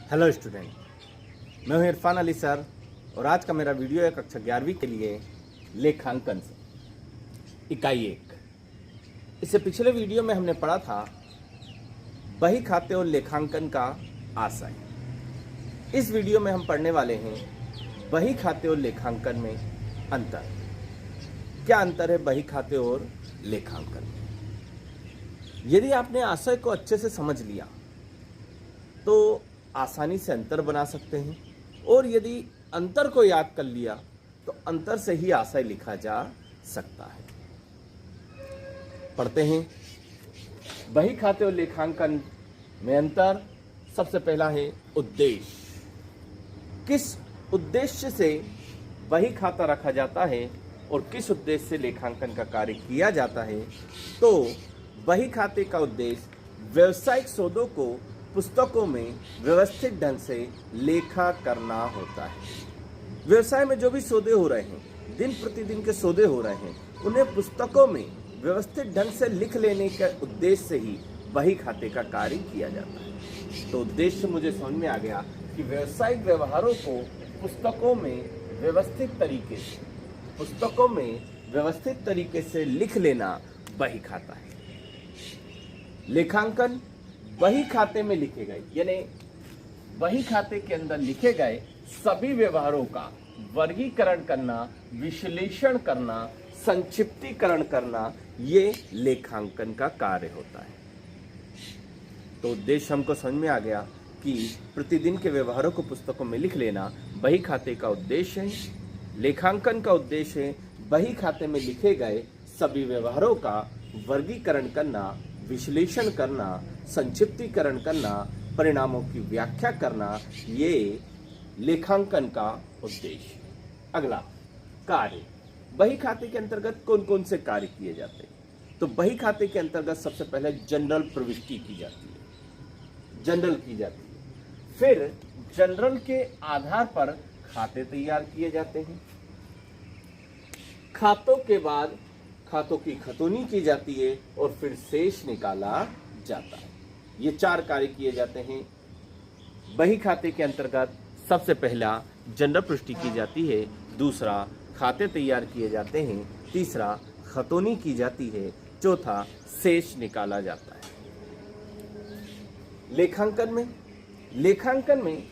Hello student, मैं हूं Irfan Ali sir और आज का मेरा वीडियो है कक्षा 11वीं के लिए लेखांकन से इकाई 1। इससे पिछले वीडियो में हमने पढ़ा था बही खाते और लेखांकन का आशय। इस वीडियो में हम पढ़ने वाले हैं बही खाते और लेखांकन में अंतर। क्या अंतर है बही खाते और लेखांकन में? यदि आपने आशय को अच्छे से समझ लिया तो आसानी से अंतर बना सकते हैं, और यदि अंतर को याद कर लिया तो अंतर से ही आशय लिखा जा सकता है। पढ़ते हैं बही खाते और लेखांकन में अंतर। सबसे पहला है उद्देश्य। किस उद्देश्य से बही खाता रखा जाता है और किस उद्देश्य से लेखांकन का कार्य किया जाता है? तो बही खाते का उद्देश्य व्यवसायिक सौदों को पुस्तकों में व्यवस्थित ढंग से लेखा करना होता है। व्यवसाय में जो भी सौदे हो रहे हैं, दिन प्रतिदिन के सौदे हो रहे हैं, उन्हें पुस्तकों में व्यवस्थित ढंग से लिख लेने के उद्देश्य से ही बही खाते का कार्य किया जाता है। तो उद्देश्य मुझे समझ में आ गया कि व्यवसायिक व्यवहारों को पुस्तकों में व्यवस्थित तरीके से लिख लेना बही खाता है। लेखांकन बही खाते में लिखे गए, यानी बही खाते के अंदर लिखे गए सभी व्यवहारों का वर्गीकरण करना, विश्लेषण करना, संक्षिप्तीकरण करना, ये लेखांकन का कार्य होता है। तो उद्देश्य हमको समझ में आ गया कि प्रतिदिन के व्यवहारों को पुस्तकों में लिख लेना बही खाते का उद्देश्य है। लेखांकन का उद्देश्य है बही खाते में लिखे गए सभी व्यवहारों का वर्गीकरण करना, विश्लेषण करना, संक्षिप्तीकरण करना, परिणामों की व्याख्या करना, ये लेखांकन का उद्देश्य। अगला कार्य। बही खाते के अंतर्गत कौन कौन से कार्य किए जाते हैं? तो बही खाते के अंतर्गत सबसे पहले जनरल प्रविष्टि की जाती है, फिर जनरल के आधार पर खाते तैयार किए जाते हैं। खातों के बाद खातों की खतौनी की जाती है और फिर शेष निकाला जाता है। ये 4 कार्य किए जाते हैं बही खाते के अंतर्गत। सबसे पहला जनरल प्रविष्टि की जाती है, दूसरा खाते तैयार किए जाते हैं, तीसरा खतौनी की जाती है, चौथा शेष निकाला जाता है। लेखांकन में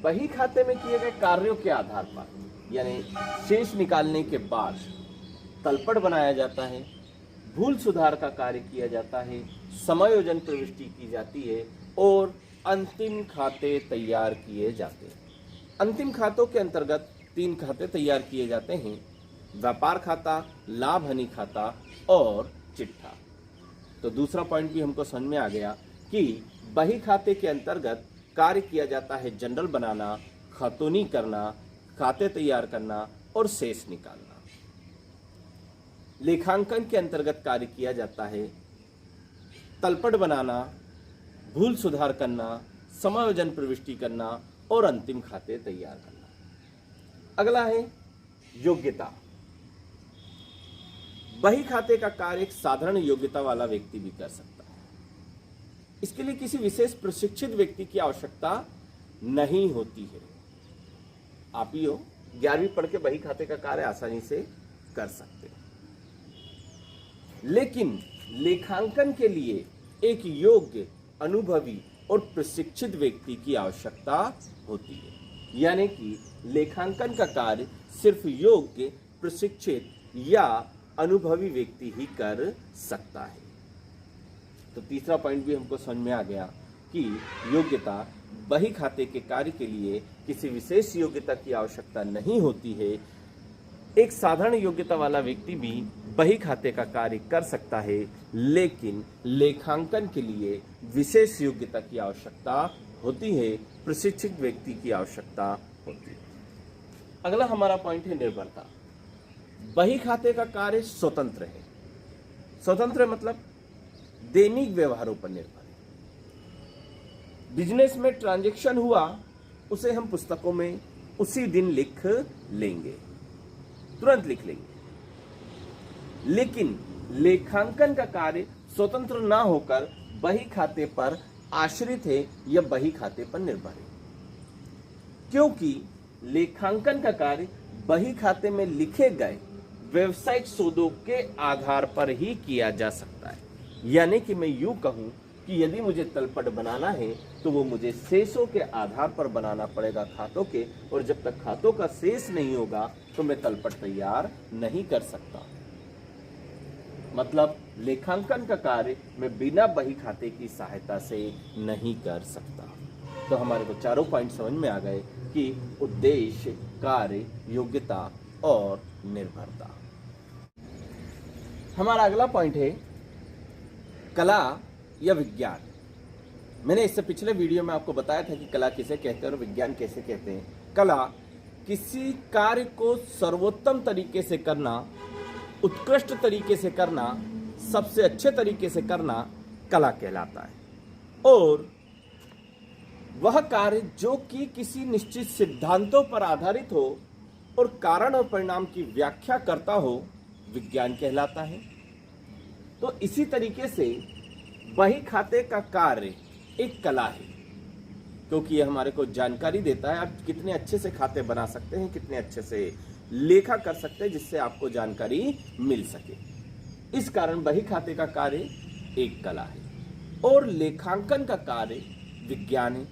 बही खाते में किए गए कार्यों के आधार पर, यानी शेष निकालने के बाद तलपट बनाया जाता है, भूल सुधार का कार्य किया जाता है, समायोजन प्रविष्टि की जाती है और अंतिम खाते तैयार किए जाते हैं। अंतिम खातों के अंतर्गत 3 खाते तैयार किए जाते हैं: व्यापार खाता, लाभ हानि खाता और चिट्ठा। तो दूसरा पॉइंट भी हमको समझ में आ गया कि बही खाते के अंतर्गत कार्य किया जाता है जनरल बनाना, खतौनी करना, खाते तैयार करना और शेष निकालना। लेखांकन के अंतर्गत कार्य किया जाता है तलपट बनाना, भूल सुधार करना, समायोजन प्रविष्टि करना और अंतिम खाते तैयार करना। अगला है योग्यता। बही खाते का कार्य एक साधारण योग्यता वाला व्यक्ति भी कर सकता है। इसके लिए किसी विशेष प्रशिक्षित व्यक्ति की आवश्यकता नहीं होती है। आप ही हो 11वीं पढ़ के बही खाते का कार्य आसानी से कर सकते हैं। लेकिन लेखांकन के लिए एक योग्य, अनुभवी और प्रशिक्षित व्यक्ति की आवश्यकता होती है, यानी कि लेखांकन का कार्य सिर्फ योग्य, प्रशिक्षित या अनुभवी व्यक्ति ही कर सकता है। तो तीसरा पॉइंट भी हमको समझ में आ गया कि योग्यता, बही खाते के कार्य के लिए किसी विशेष योग्यता की आवश्यकता नहीं होती है। एक साधारण योग्यता वाला व्यक्ति भी बही खाते का कार्य कर सकता है, लेकिन लेखांकन के लिए विशेष योग्यता की आवश्यकता होती है, प्रशिक्षित व्यक्ति की आवश्यकता होती है। अगला हमारा पॉइंट है निर्भरता। बही खाते का कार्य स्वतंत्र है। स्वतंत्र मतलब दैनिक व्यवहारों पर निर्भर है। बिजनेस में ट्रांजैक्शन हुआ, उसे हम पुस्तकों में उसी दिन लिख लेंगे, तुरंत लिख लेंगे। लेकिन लेखांकन का कार्य स्वतंत्र ना होकर बही खाते पर आश्रित है या बही खाते पर निर्भर है। क्योंकि लेखांकन का कार्य बही खाते में लिखे गए व्यवसायिक सौदों के आधार पर ही किया जा सकता है। यानी कि मैं यूं कहूं कि यदि मुझे तलपट बनाना है तो वो मुझे शेषों के आधार पर बनाना पड़ेगा खातों के, और जब तक खातों का शेष नहीं होगा तो मैं तलपट तैयार नहीं कर सकता। मतलब लेखांकन का कार्य मैं बिना बही खाते की सहायता से नहीं कर सकता। तो हमारे को चारों पॉइंट समझ में आ गए कि उद्देश्य, कार्य, योग्यता और निर्भरता। हमारा अगला पॉइंट है कला या विज्ञान। मैंने इससे पिछले वीडियो में आपको बताया था कि कला किसे कहते हैं और विज्ञान कैसे कहते हैं। कला किसी कार्य को सर्वोत्तम तरीके से करना, उत्कृष्ट तरीके से करना, सबसे अच्छे तरीके से करना कला कहलाता है। और वह कार्य जो कि किसी निश्चित सिद्धांतों पर आधारित हो और कारण और परिणाम की व्याख्या करता हो, विज्ञान कहलाता है। तो इसी तरीके से बही खाते का कार्य एक कला है, क्योंकि यह हमारे को जानकारी देता है आप कितने अच्छे से खाते बना सकते हैं, कितने अच्छे से लेखा कर सकते हैं, जिससे आपको जानकारी मिल सके। इस कारण बही खाते का कार्य एक कला है और लेखांकन का कार्य विज्ञान है,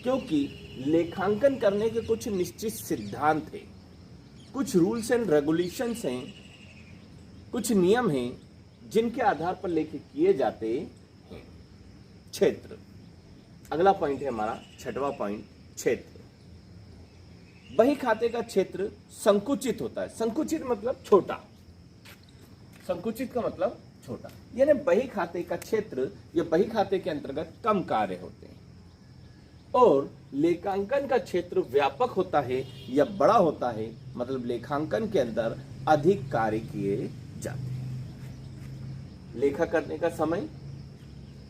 क्योंकि लेखांकन करने के कुछ निश्चित सिद्धांत हैं, कुछ रूल्स एंड रेगुलेशंस हैं, कुछ नियम हैं जिनके आधार पर लेखे किए जाते हैं। क्षेत्र, अगला पॉइंट है हमारा छठवां पॉइंट, क्षेत्र। बही खाते का क्षेत्र संकुचित होता है। संकुचित मतलब छोटा, संकुचित का मतलब छोटा, यानी बही खाते का क्षेत्र या बही खाते के अंतर्गत कम कार्य होते हैं। और लेखांकन का क्षेत्र व्यापक होता है या बड़ा होता है, मतलब लेखांकन के अंदर अधिक कार्य किए जाते हैं। लेखा करने का समय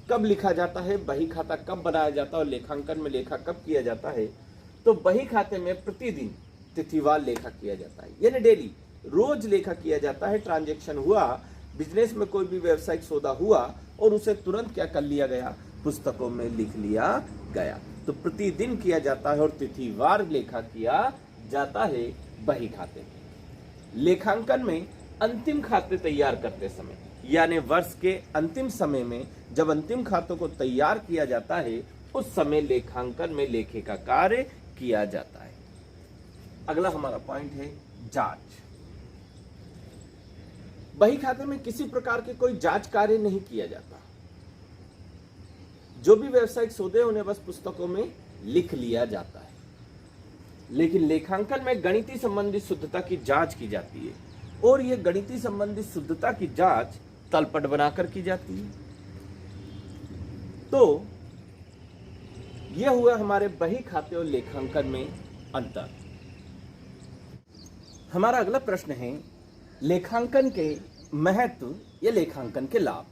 कब लिखा जाता है, बही खाता कब बनाया जाता है और लेखांकन में लेखा कब किया जाता है, तो बही खाते में प्रतिदिन तिथिवार लेखा किया जाता है, यानी डेली, रोज लेखा किया जाता है। ट्रांजैक्शन हुआ, बिजनेस में कोई भी व्यवसायिक सौदा हुआ और उसे तुरंत क्या कर लिया गया, पुस्तकों में लिख लिया गया। तो प्रतिदिन किया जाता है और तिथिवार लेखा किया जाता है बही खाते में। लेखांकन में अंतिम खाते तैयार करते समय, यानी वर्ष के अंतिम समय में जब अंतिम खातों को तैयार किया जाता है, उस समय लेखांकन में लेखे का कार्य किया जाता है। अगला हमारा पॉइंट है जांच। बही खाते में किसी प्रकार के कोई जांच कार्य नहीं किया जाता। जो भी व्यवसायिक सौदे उन्हें बस पुस्तकों में लिख लिया जाता है। लेकिन लेखांकन में गणितीय संबंधी शुद्धता की जांच की जाती है, और यह गणितीय संबंधी शुद्धता की जांच तलपट बनाकर की जाती है। तो यह हुआ हमारे बही खाते और लेखांकन में अंतर। हमारा अगला प्रश्न है लेखांकन के महत्व या लेखांकन के लाभ।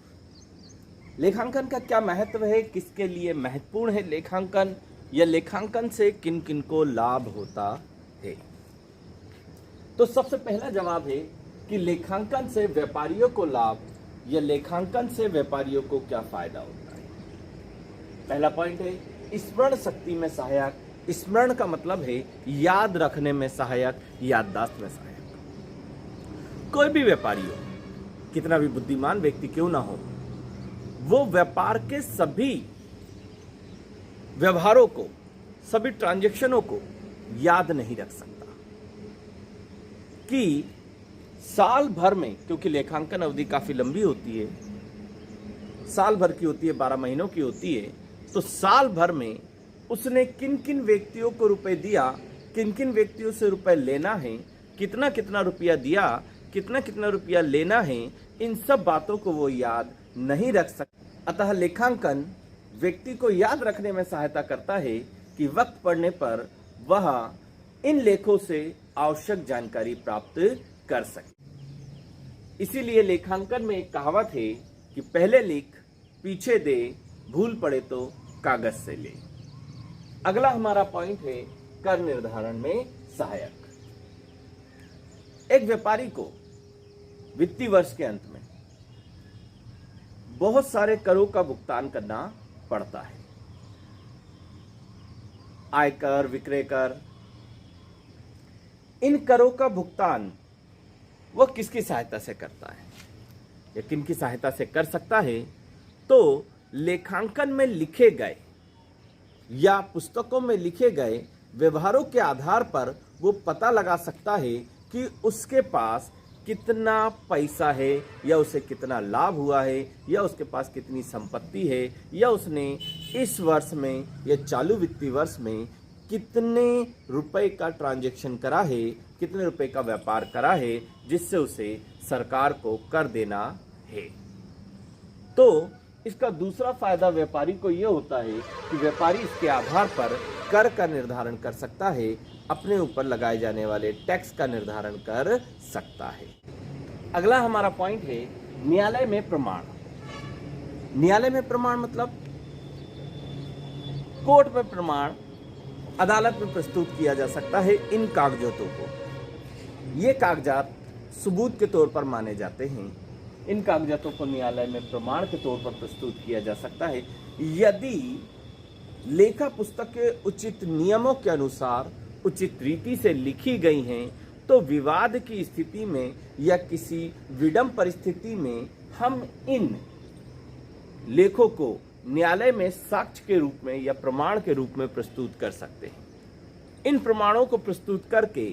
लेखांकन का क्या महत्व है, किसके लिए महत्वपूर्ण है लेखांकन, या लेखांकन से किन किन को लाभ होता है। तो सबसे पहला जवाब है कि लेखांकन से व्यापारियों को लाभ, या लेखांकन से व्यापारियों को क्या फायदा होता है। पहला पॉइंट है स्मरण शक्ति में सहायक। स्मरण का मतलब है याद रखने में सहायक, याददाश्त में सहायक। कोई भी व्यापारी हो, कितना भी बुद्धिमान व्यक्ति क्यों ना हो, वो व्यापार के सभी व्यवहारों को, सभी ट्रांजैक्शनों को याद नहीं रख सकता। कि साल भर में, क्योंकि लेखांकन अवधि काफी लंबी होती है, साल भर की होती है, 12 महीनों की होती है, तो साल भर में उसने किन किन व्यक्तियों को रुपए दिया, किन किन व्यक्तियों से रुपए लेना है, कितना कितना रुपया दिया, कितना कितना रुपया लेना है, इन सब बातों को वो याद नहीं रख सकता। अतः लेखांकन व्यक्ति को याद रखने में सहायता करता है कि वक्त पड़ने पर वह इन लेखों से आवश्यक जानकारी प्राप्त कर सके। इसीलिए लेखांकन में एक कहावत है कि पहले लिख पीछे दे, भूल पड़े तो कागज से ले। अगला हमारा पॉइंट है कर निर्धारण में सहायक। एक व्यापारी को वित्तीय वर्ष के अंत में बहुत सारे करों का भुगतान करना पड़ता है। आयकर, विक्रय कर, इन करों का भुगतान वह किसकी सहायता से करता है या किन की सहायता से कर सकता है? तो लेखांकन में लिखे गए या पुस्तकों में लिखे गए व्यवहारों के आधार पर वो पता लगा सकता है कि उसके पास कितना पैसा है या उसे कितना लाभ हुआ है या उसके पास कितनी संपत्ति है या उसने इस वर्ष में या चालू वित्तीय वर्ष में कितने रुपए का ट्रांजैक्शन करा है, कितने रुपए का व्यापार करा है, जिससे उसे सरकार को कर देना है। तो इसका दूसरा फायदा व्यापारी को यह होता है कि व्यापारी इसके आधार पर कर का निर्धारण कर सकता है, अपने ऊपर लगाए जाने वाले टैक्स का निर्धारण कर सकता है। अगला हमारा पॉइंट है न्यायालय में प्रमाण। न्यायालय में प्रमाण मतलब कोर्ट में प्रमाण अदालत में प्रस्तुत किया जा सकता है। इन कागजातों को, ये कागजात सबूत के तौर पर माने जाते हैं। इन कागजातों को न्यायालय में प्रमाण के तौर पर प्रस्तुत किया जा सकता है यदि लेखा पुस्तक के उचित नियमों के अनुसार उचित रीति से लिखी गई हैं। तो विवाद की स्थिति में या किसी विडम्ब परिस्थिति में हम इन लेखों को न्यायालय में साक्ष्य के रूप में या प्रमाण के रूप में प्रस्तुत कर सकते हैं। इन प्रमाणों को प्रस्तुत करके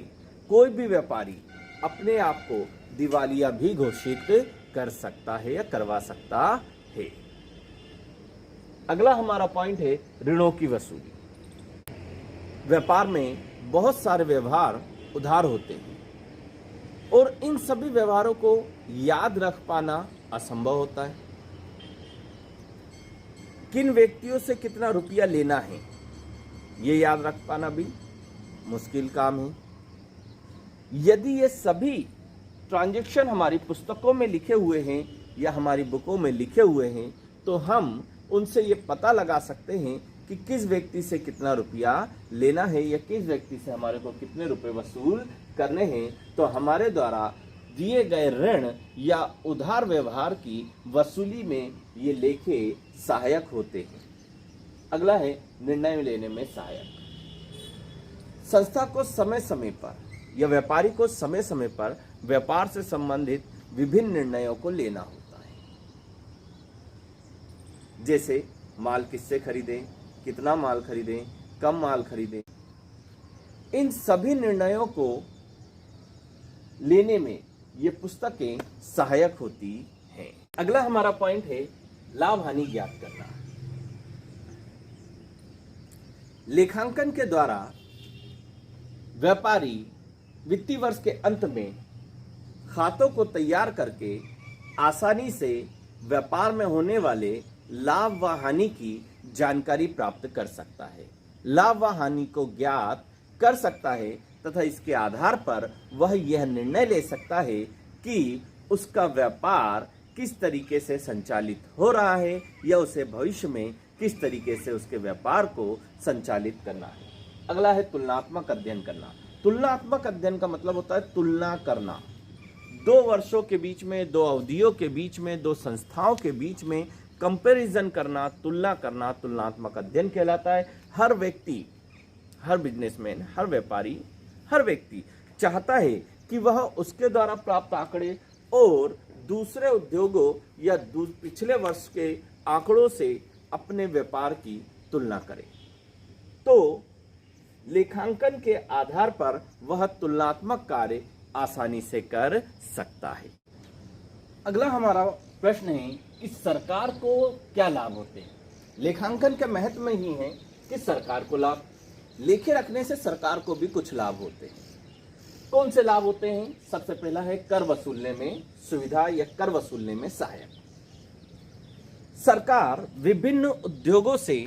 कोई भी व्यापारी अपने आप को दिवालिया भी घोषित कर सकता है या करवा सकता है। अगला हमारा पॉइंट है ऋणों की वसूली। व्यापार में बहुत सारे व्यवहार उधार होते हैं और इन सभी व्यवहारों को याद रख पाना असंभव होता है। किन व्यक्तियों से कितना रुपया लेना है ये याद रख पाना भी मुश्किल काम है। यदि ये सभी ट्रांजैक्शन हमारी पुस्तकों में लिखे हुए हैं या हमारी बुकों में लिखे हुए हैं तो हम उनसे ये पता लगा सकते हैं कि किस व्यक्ति से कितना रुपया लेना है या किस व्यक्ति से हमारे को कितने रुपए वसूल करने हैं। तो हमारे द्वारा दिए गए ऋण या उधार व्यवहार की वसूली में ये लेखे सहायक होते हैं। अगला है निर्णय लेने में सहायक। संस्था को समय समय पर या व्यापारी को समय समय पर व्यापार से संबंधित विभिन्न निर्णयों को लेना होता है, जैसे माल किससे खरीदें, कितना माल खरीदें, कम माल खरीदें। इन सभी निर्णयों को लेने में ये पुस्तकें सहायक होती हैं। अगला हमारा पॉइंट है लाभ हानि ज्ञात करना। लेखांकन के द्वारा व्यापारी वित्तीय वर्ष के अंत में खातों को तैयार करके आसानी से व्यापार में होने वाले लाभ व हानि की जानकारी प्राप्त कर सकता है, लाभ व हानि को ज्ञात कर सकता है तथा इसके आधार पर वह यह निर्णय ले सकता है कि उसका व्यापार किस तरीके से संचालित हो रहा है या उसे भविष्य में किस तरीके से उसके व्यापार को संचालित करना है। अगला है तुलनात्मक अध्ययन करना। तुलनात्मक अध्ययन का मतलब होता है तुलना करना। दो वर्षों के बीच में, दो अवधियों के बीच में, दो संस्थाओं के बीच में कंपैरिजन करना, तुलना करना तुलनात्मक अध्ययन कहलाता है। हर व्यक्ति, हर बिजनेसमैन, हर व्यापारी, हर व्यक्ति चाहता है कि वह उसके द्वारा प्राप्त आंकड़े और दूसरे उद्योगों या पिछले वर्ष के आंकड़ों से अपने व्यापार की तुलना करे। तो लेखांकन के आधार पर वह तुलनात्मक कार्य आसानी से कर सकता है। अगला हमारा प्रश्न है कि सरकार को क्या लाभ होते हैं। लेखांकन के महत्व में ही है कि सरकार को लाभ, लेखे रखने से सरकार को भी कुछ लाभ होते हैं। कौन से लाभ होते हैं? सबसे पहला है कर वसूलने में सुविधा या कर वसूलने में सहायक। सरकार विभिन्न उद्योगों से,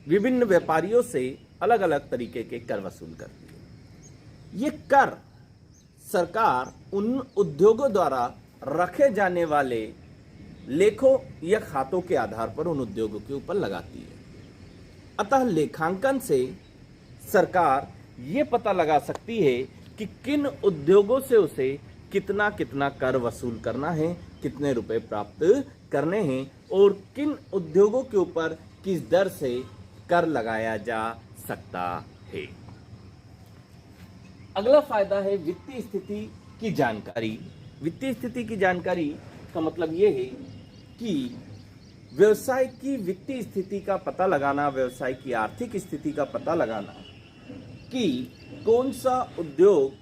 विभिन्न व्यापारियों से अलग अलग तरीके के कर वसूल करती है। ये कर सरकार उन उद्योगों द्वारा रखे जाने वाले लेखों या खातों के आधार पर उन उद्योगों के ऊपर लगाती है। अतः लेखांकन से सरकार ये पता लगा सकती है कि किन उद्योगों से उसे कितना कितना कर वसूल करना है, कितने रुपए प्राप्त करने हैं और किन उद्योगों के ऊपर किस दर से कर लगाया जा सकता है। अगला फायदा है वित्तीय स्थिति की जानकारी। वित्तीय स्थिति की जानकारी का मतलब यह है कि व्यवसाय की वित्तीय स्थिति का पता लगाना, व्यवसाय की आर्थिक स्थिति का पता लगाना कि कौन सा उद्योग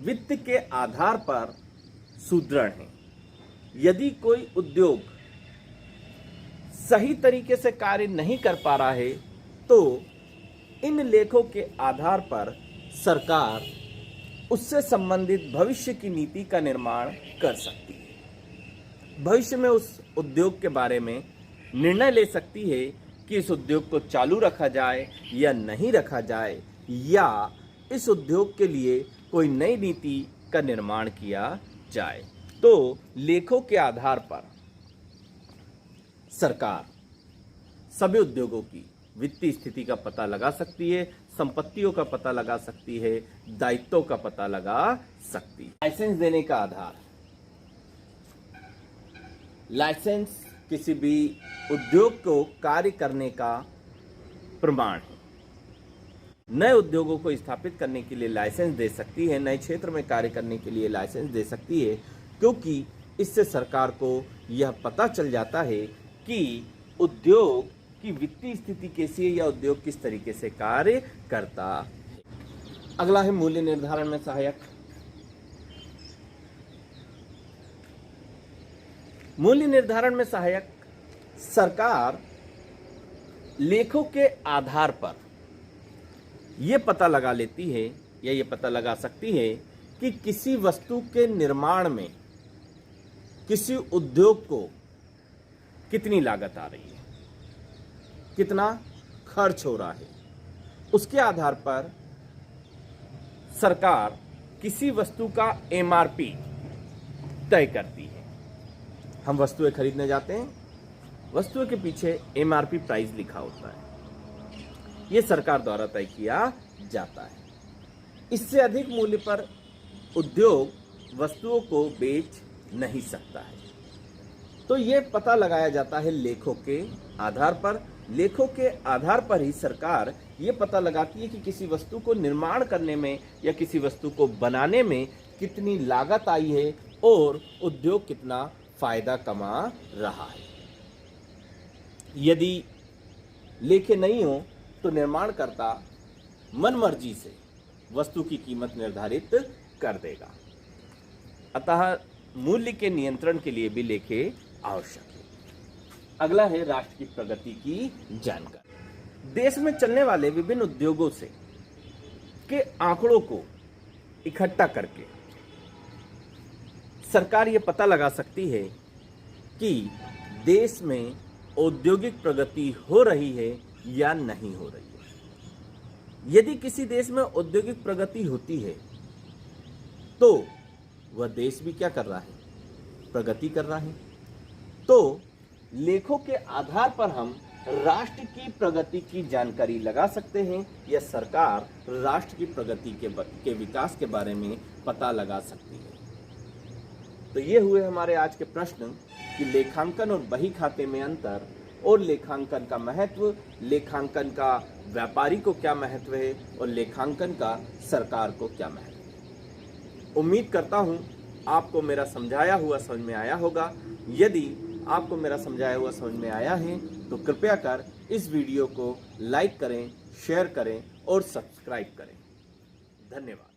वित्त के आधार पर सुदृढ़ है। यदि कोई उद्योग सही तरीके से कार्य नहीं कर पा रहा है तो इन लेखों के आधार पर सरकार उससे संबंधित भविष्य की नीति का निर्माण कर सकती है। भविष्य में उस उद्योग के बारे में निर्णय ले सकती है कि इस उद्योग को चालू रखा जाए या नहीं रखा जाए, या इस उद्योग के लिए कोई नई नीति का निर्माण किया जाए। तो लेखों के आधार पर सरकार सभी उद्योगों की वित्तीय स्थिति का पता लगा सकती है, संपत्तियों का पता लगा सकती है, दायित्वों का पता लगा सकती है। लाइसेंस देने का आधार, लाइसेंस किसी भी उद्योग को कार्य करने का प्रमाण है। नए उद्योगों को स्थापित करने के लिए लाइसेंस दे सकती है, नए क्षेत्र में कार्य करने के लिए लाइसेंस दे सकती है, क्योंकि इससे सरकार को यह पता चल जाता है कि उद्योग की वित्तीय स्थिति कैसी है या उद्योग किस तरीके से कार्य करता है। अगला है मूल्य निर्धारण में सहायक। मूल्य निर्धारण में सहायक सरकार लेखों के आधार पर यह पता लगा लेती है या ये पता लगा सकती है कि किसी वस्तु के निर्माण में किसी उद्योग को कितनी लागत आ रही है, कितना खर्च हो रहा है। उसके आधार पर सरकार किसी वस्तु का एमआरपी तय करती है। हम वस्तुएं खरीदने जाते हैं, वस्तुओं के पीछे एमआरपी प्राइस लिखा होता है, यह सरकार द्वारा तय किया जाता है। इससे अधिक मूल्य पर उद्योग वस्तुओं को बेच नहीं सकता है। तो यह पता लगाया जाता है लेखों के आधार पर। लेखों के आधार पर ही सरकार ये पता लगाती है कि किसी वस्तु को निर्माण करने में या किसी वस्तु को बनाने में कितनी लागत आई है और उद्योग कितना फायदा कमा रहा है। यदि लेखे नहीं हो तो निर्माणकर्ता मनमर्जी से वस्तु की कीमत निर्धारित कर देगा। अतः मूल्य के नियंत्रण के लिए भी लेखे आवश्यक है। अगला है राष्ट्र की प्रगति की जानकारी। देश में चलने वाले विभिन्न उद्योगों से के आंकड़ों को इकट्ठा करके सरकार ये पता लगा सकती है कि देश में औद्योगिक प्रगति हो रही है या नहीं हो रही है। यदि किसी देश में औद्योगिक प्रगति होती है तो वह देश भी क्या कर रहा है, प्रगति कर रहा है। तो लेखों के आधार पर हम राष्ट्र की प्रगति की जानकारी लगा सकते हैं या सरकार राष्ट्र की प्रगति के विकास के बारे में पता लगा सकती है। तो ये हुए हमारे आज के प्रश्न कि लेखांकन और बही खाते में अंतर और लेखांकन का महत्व, लेखांकन का व्यापारी को क्या महत्व है और लेखांकन का सरकार को क्या महत्व है। उम्मीद करता हूं आपको मेरा समझाया हुआ समझ में आया होगा। यदि आपको मेरा समझाया हुआ समझ में आया है तो कृपया कर इस वीडियो को लाइक करें, शेयर करें और सब्सक्राइब करें। धन्यवाद।